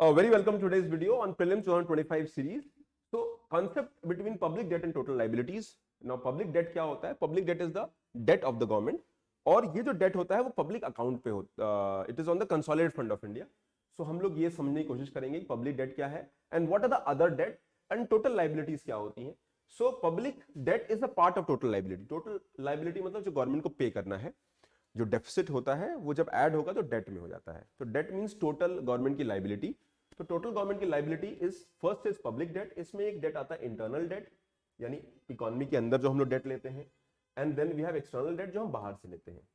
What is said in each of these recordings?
Very welcome to today's video on Prelims 2025 series. So, concept between public debt and total liabilities. Now, public debt क्या होता है? Public debt is the debt of the government. और ये जो debt होता है वो public account पे होता है. It is on the consolidated fund of India. So, हम लोग ये समझने की कोशिश करेंगे कि public debt क्या है and what are the other debt and total liabilities क्या होती हैं. So, public debt is a part of total liability. Total liability मतलब जो government को pay करना है. जो डेफिसिट होता है वो जब ऐड होगा तो डेट में हो जाता है. तो डेट मींस टोटल गवर्नमेंट की लाइबिलिटी. तो टोटल गवर्नमेंट की liability is first is public debt. इसमें एक डेट आता है इंटरनल डेट, यानी इकोनॉमी के अंदर जो हम लोग डेट लेते हैं, and then we have external debt जो हम बाहर से लेते हैं.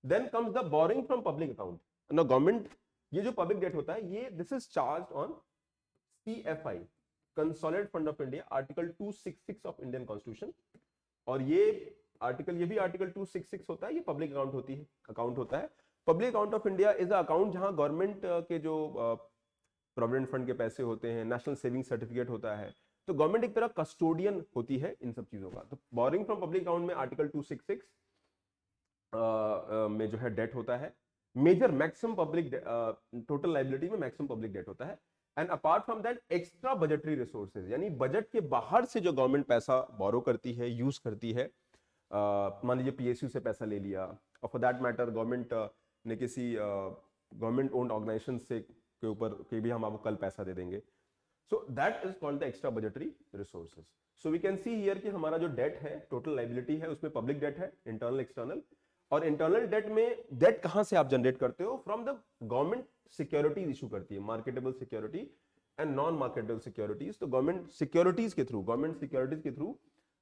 Then comes the borrowing from public account. Now government, ये जो पब्लिक डेट होता है ये this is charged on CFI, consolidated fund of India, article 266 of Indian constitution. और ये भी आर्टिकल 266 होता है. ये पब्लिक अकाउंट होता है. Public account of India is a account जहां गवर्नमेंट के जो प्रोविडेंट फंड के पैसे होते हैं, नेशनल सेविंग सर्टिफिकेट होता है, तो गवर्नमेंट एक तरह कस्टोडियन होती है इन सब चीजों का. तो बोरिंग फ्रॉम पब्लिक अकाउंट में आर्टिकल 266 में जो है डेट होता है. Major maximum public total liability में मैक्सिमम पब्लिक डेट होता है. And apart from that extra budgetary resources, यानी बजट के बाहर से जो गवर्नमेंट पैसा बोरो करती है, यूज करती है. मान लीजिए PSU से पैसा ले लिया, और फॉर दैट मैटर गवर्नमेंट ने किसी गवर्नमेंट ओन्ड ऑर्गेनाइजेशन से के ऊपर कि भी हम आपको कल पैसा दे देंगे. So that is called the extra budgetary resources. So we can see here कि हमारा जो डेट है, टोटल लाइबिलिटी है, उसमें पब्लिक डेट है, इंटरनल एक्सटर्नल. और इंटरनल डेट में डेट कहां से आप जनरेट करते हो? From the government securities issue करती है, marketable security and non marketable securities. तो गवर्नमेंट सिक्योरिटीज के थ्रू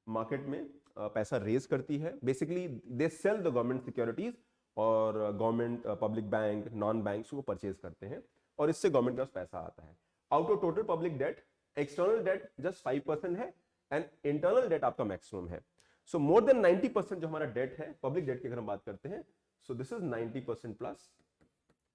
मार्केट में पैसा रेज करती है. Basically they sell the government securities, और government public bank, non banks को परचेज करते हैं, और इससे गवर्नमेंट का पैसा आता है. Out of total public debt, external debt just 5% है, एंड इंटरनल डेट आपका मैक्सिमम है. सो मोर देन 90% जो हमारा डेट है, पब्लिक डेट की अगर हम बात करते हैं, so this is 90% plus,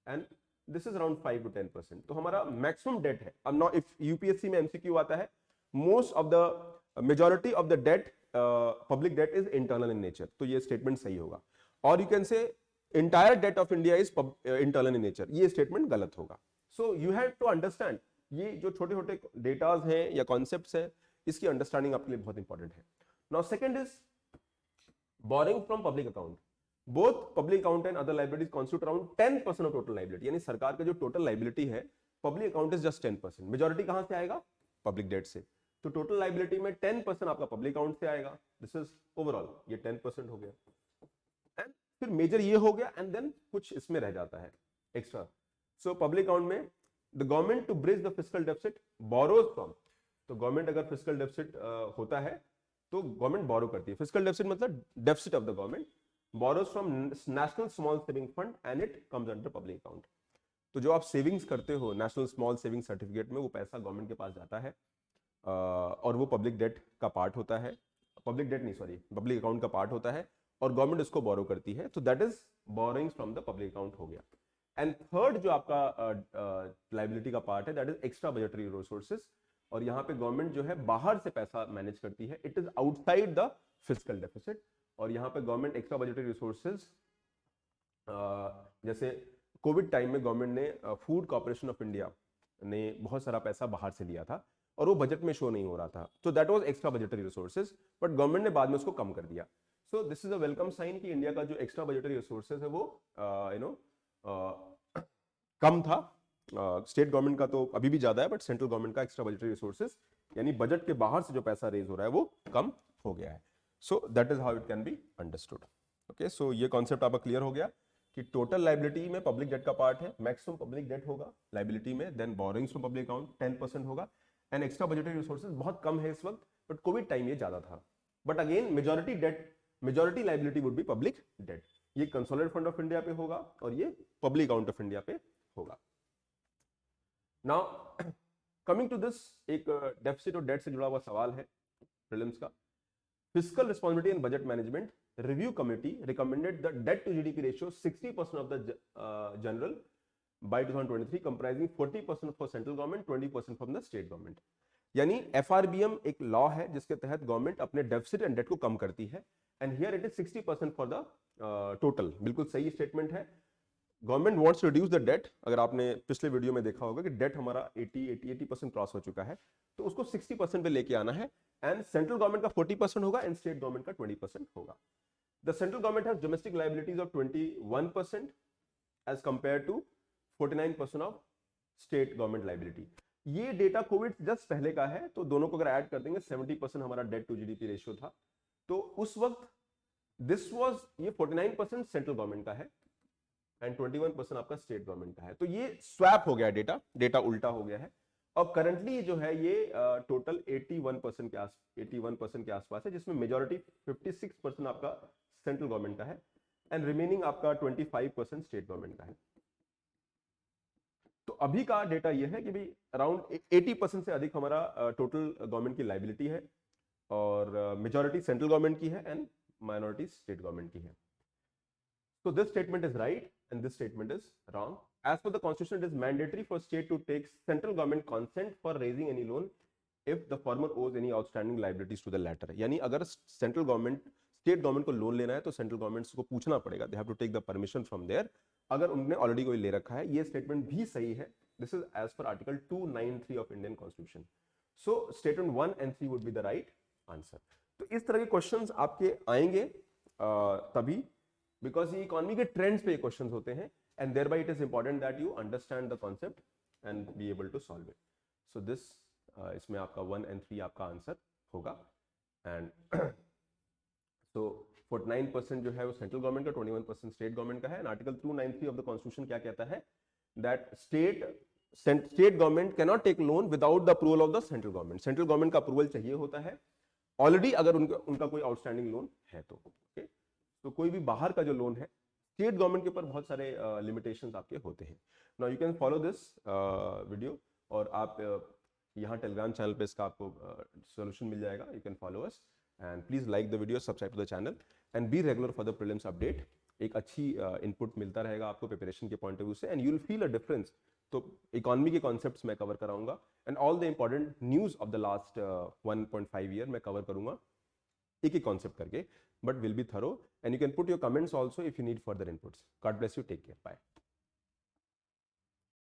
and this is around 5 to 10%. तो हमारा मैक्सिमम डेट है. अब नाउ इफ UPSC में MCQ आता है, most of the majority of the debt, public debt is internal in nature, तो ये स्टेटमेंट सही होगा. और you can say entire debt of India is internal in nature, ये स्टेटमेंट गलत होगा. So you have to understand, ये जो छोटे छोटे डेटाज हैं या कॉन्सेप्ट्स हैं, इसकी अंडरस्टैंडिंग आपके लिए बहुत इंपॉर्टेंट है. Now second is boring from public account. Both public account and other liabilities constitute around 10% of total liability. यानी सरकार का जो टोटल लाइबिलिटी है, public account is just 10%. Majority कहां से आएगा? पब्लिक डेट से. तो टोटल लाइबिलिटी में 10% आपका पब्लिक अकाउंट से आएगा. दिस इज ओवरऑल, ये 10% हो गया. एंड फिर मेजर ये हो गया, एंड देन कुछ इसमें रह जाता है एक्स्ट्रा. सो पब्लिक अकाउंट में the government to bridge the fiscal deficit borrows from. तो गवर्नमेंट अगर फिस्कल डेफिसिट होता है तो गवर्नमेंट बोरो करती है. फिस्कल डेफिसिट मतलब deficit of the government borrows from national small saving fund, and it comes under public account. तो जो आप सेविंग्स करते हो नेशनल स्मॉल सेविंग सर्टिफिकेट में, वो पैसा गवर्नमेंट के पास जाता है, और वो पब्लिक डेट का पार्ट होता है. पब्लिक डेट नहीं, सॉरी, पब्लिक अकाउंट का पार्ट होता है, और गवर्नमेंट इसको बोरो करती है. तो that is borrowings from the public account हो गया. एंड थर्ड जो आपका लाइबिलिटी का पार्ट है, that is extra budgetary resources. और यहां पे गवर्नमेंट जो है बाहर से पैसा मैनेज करती है. It is outside the fiscal deficit. और यहां पे गवर्नमेंट एक्स्ट्रा बजटरी रिसोर्सेज, जैसे कोविड टाइम में गवर्नमेंट ने फूड कॉर्पोरेशन ऑफ इंडिया ने बहुत सारा पैसा बाहर से लिया था, और वो बजट में शो नहीं हो रहा था. तो that was extra budgetary resources, but government ने बाद में उसको कम कर दिया. So this is a welcome sign कि इंडिया का जो एक्स्ट्रा बजटरी रिसोर्सेज है वो कम था. स्टेट गवर्नमेंट का तो अभी भी ज्यादा है, बट सेंट्रल गवर्नमेंट का एक्स्ट्रा बजटरी रिसोर्सेज, यानी बजट के बाहर से जो पैसा रेज हो रहा है, वो कम हो गया है. So that is how it can be understood. Okay, so ये कॉन्सेप्ट आपका क्लियर हो गया कि टोटल लाइबिलिटी में पब्लिक डेट का पार्ट है, मैक्सिमम पब्लिक डेट होगा लाइबिलिटी में, then borrowings from public account 10% होगा, एंड एक्स्ट्रा बजटरी रिसोर्सेज बहुत कम है इस वक्त, बट कोविड टाइम ये ज्यादा था. But again majority liability would be public debt. ये कंसोलिडेटेड फंड ऑफ इंडिया पे होगा, और ये पब्लिक अकाउंट ऑफ इंडिया पे होगा. नाउ कमिंग टू दिस, एक डेफिसिट और डेट से जुड़ा हुआ सवाल है प्रीलिम्स का. Fiscal responsibility and budget management review committee recommended the debt to GDP ratio 60% of the general by 2023, comprising 40% for central government, 20% from the state government. यानी FRBM एक लॉ है जिसके तहत गवर्नमेंट अपने डेफिसिट एंड डेट को कम करती है, and here it is 60% for the total. बिल्कुल सही स्टेटमेंट है. Government wants to reduce the debt. अगर आपने पिछले वीडियो में देखा होगा कि डेट हमारा 80% क्रॉस हो चुका है, तो उसको 60% पे लेके आना है। एंड सेंट्रल गवर्नमेंट का 40% होगा एंड स्टेट गवर्नमेंट का 20% होगा। The central government has domestic liabilities of 21% as compare to 49% of state government liability. ये डेटा कोविड जस्ट पहले का है, तो दोनों को अगर ऐड कर देंगे 70% हमारा डेट टू जीडीपी रेशियो था। तो उस वक्त दिस वाज, ये 49% सेंट्रल गवर्नमेंट का है एंड 21% आपका स्टेट गवर्नमेंट का है। तो ये स्वैप हो गया, डेटा उल्टा हो गया है। और करंटली जो है ये टोटल 81% के आसपास है, जिसमें मेजॉरिटी 56% आपका सेंट्रल गवर्नमेंट का है एंड रिमेनिंग आपका 25% स्टेट गवर्नमेंट का है। तो अभी का डेटा ये है कि भाई अराउंड 80% से अधिक हमारा टोटल गवर्नमेंट की लायबिलिटी है और मेजॉरिटी सेंट्रल गवर्नमेंट की है एंड माइनॉरिटी स्टेट गवर्नमेंट की है। So this statement is right and this statement is wrong. As per the constitution, it is mandatory for state to take central government consent for raising any loan if the former owes any outstanding liabilities to the latter. यानी अगर central government state government को loan लेना है तो central government को पूछना पड़ेगा, they have to take the permission from there, अगर उन्होंने ऑलरेडी कोई ले रखा है। ये स्टेटमेंट भी सही है। This is as per article 293 of Indian constitution. So statement 1 and 3 would be the right answer. तो इस तरह के क्वेश्चंस आपके आएंगे तभी, बिकॉज ये इकोनॉमी के ट्रेंड्स पे क्वेश्चंस होते हैं and there by it is important that you understand the concept and be able to solve it. So this इसमें आपका 1 and 3 आपका आंसर होगा। एंड सो 49% जो है वो सेंट्रल गवर्नमेंट का, 21% स्टेट गवर्नमेंट का है। And article 293 of the constitution क्या कहता है, that state government can not take loan without the approval of the central government. Central government का अप्रूवल चाहिए होता है ऑलरेडी, अगर उनका कोई आउटस्टैंडिंग लोन है तो। ओके, तो कोई भी बाहर का जो लोन है, स्टेट गवर्नमेंट के ऊपर बहुत सारे लिमिटेशंस आपके होते हैं। Now you can follow this video, और आप यहाँ टेलीग्राम चैनल पे इसका आपको सॉल्यूशन मिल जाएगा। You can follow us and please like the video, subscribe to the channel and be regular for the prelims update. एक अच्छी इनपुट मिलता रहेगा आपको प्रिपरेशन के पॉइंट ऑफ व्यू से and you will feel a difference. तो economy के concepts मैं कवर कराऊंगा and all the important news of the last 1.5 year मैं कवर करूंगा एक कॉन्सेप्ट करके, but will be thorough and you can put your comments also if you need further inputs. God bless you. Take care. Bye.